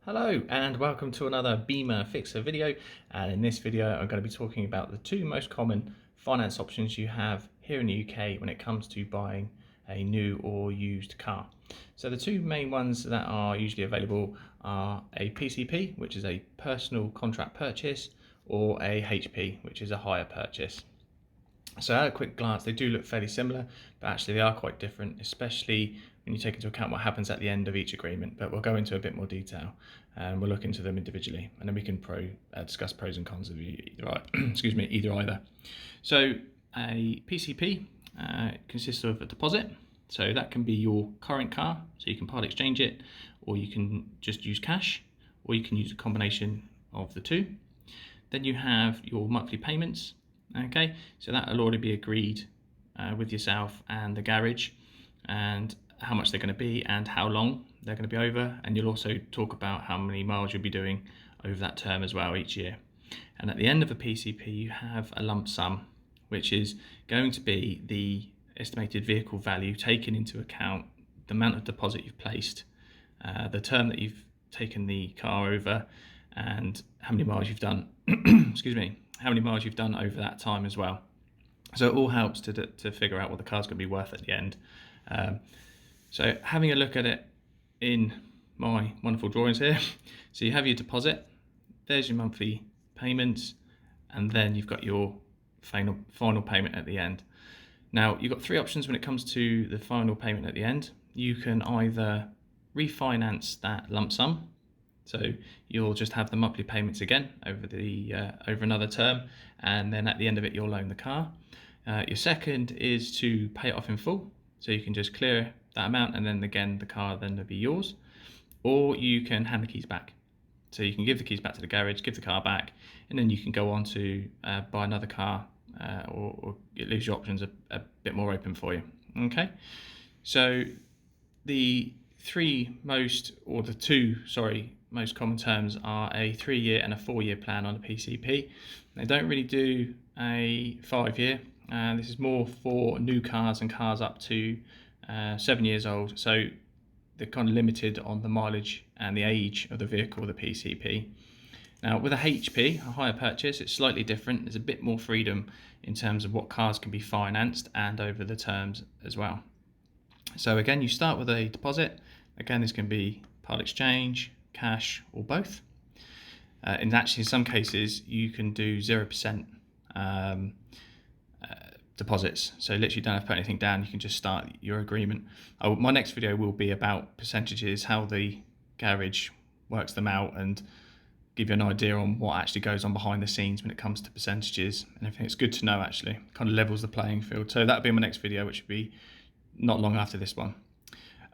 Hello and welcome to another Beamer Fixer video, and in this video I'm going to be talking about the two most common finance options you have here in the UK when it comes to buying a new or used car. So the two main ones that are usually available are a PCP, which is a personal contract purchase, or a HP, which is a hire purchase. So at a quick glance they do look fairly similar, but actually they are quite different, especially when you take into account what happens at the end of each agreement. But we'll go into a bit more detail and we'll look into them individually, and then we can discuss pros and cons of either, either. So a PCP consists of a deposit, so that can be your current car, so you can part exchange it, or you can just use cash, or you can use a combination of the two. Then you have your monthly payments. Okay, so that will already be agreed with yourself and the garage, and how much they're going to be and how long they're going to be over, and you'll also talk about how many miles you'll be doing over that term as well each year. And at the end of a PCP you have a lump sum, which is going to be the estimated vehicle value taking into account the amount of deposit you've placed, the term that you've taken the car over, and how many miles you've done how many miles you've done over that time as well. So it all helps to figure out what the car's going to be worth at the end. So having a look at it in my wonderful drawings here, so you have your deposit, there's your monthly payments, and then you've got your final payment at the end. Now you've got three options when it comes to the final payment at the end. You can either refinance that lump sum, so you'll just have the monthly payments again over another term, and then at the end of it you'll loan the car. Your second is to pay it off in full, so you can just clear that amount and then again the car then will be yours. Or you can hand the keys back, so you can give the keys back to the garage, give the car back, and then you can go on to buy another car, or it leaves your options a bit more open for you. Okay, so the most common terms are a 3-year and a 4-year plan on a PCP. They don't really do a 5-year. This is more for new cars and cars up to 7 years old. So they're kind of limited on the mileage and the age of the vehicle, the PCP. Now with a HP, a hire purchase, it's slightly different. There's a bit more freedom in terms of what cars can be financed and over the terms as well. So again, you start with a deposit. Again, this can be part exchange, cash, or both. And actually in some cases you can do 0% deposits, so literally you don't have to put anything down, you can just start your agreement. My next video will be about percentages, how the garage works them out, and give you an idea on what actually goes on behind the scenes when it comes to percentages and everything. It's good to know, actually kind of levels the playing field. So that'll be my next video, which will be not long after this one.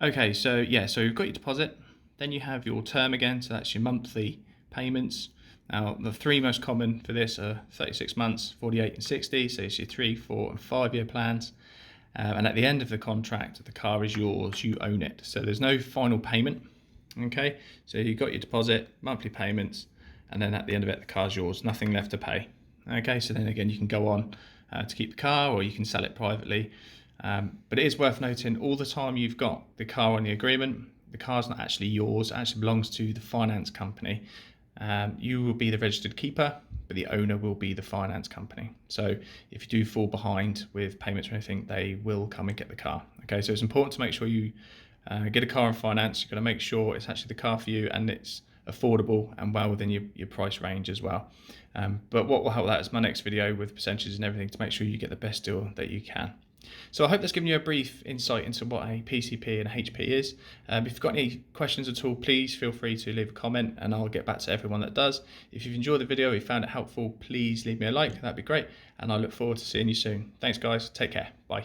Okay, so yeah, so you've got your deposit, then you have your term again, so that's your monthly payments. Now the three most common for this are 36 months, 48 and 60, so it's your 3, 4 and 5-year plans. And at the end of the contract, the car is yours, you own it. So there's no final payment. Okay, so you've got your deposit, monthly payments, and then at the end of it, the car's yours, nothing left to pay. Okay, so then again, you can go on to keep the car, or you can sell it privately. But it is worth noting, all the time you've got the car on the agreement, the car's not actually yours, it actually belongs to the finance company. You will be the registered keeper, but the owner will be the finance company. So if you do fall behind with payments or anything, they will come and get the car. Okay, so it's important to make sure you get a car on finance. You've got to make sure it's actually the car for you and it's affordable and well within your price range as well. But what will help that is my next video with percentages and everything to make sure you get the best deal that you can. So I hope that's given you a brief insight into what a PCP and a HP is. If you've got any questions at all, please feel free to leave a comment and I'll get back to everyone that does. If you've enjoyed the video, if you found it helpful, please leave me a like, that'd be great. And I look forward to seeing you soon. Thanks guys, take care, bye.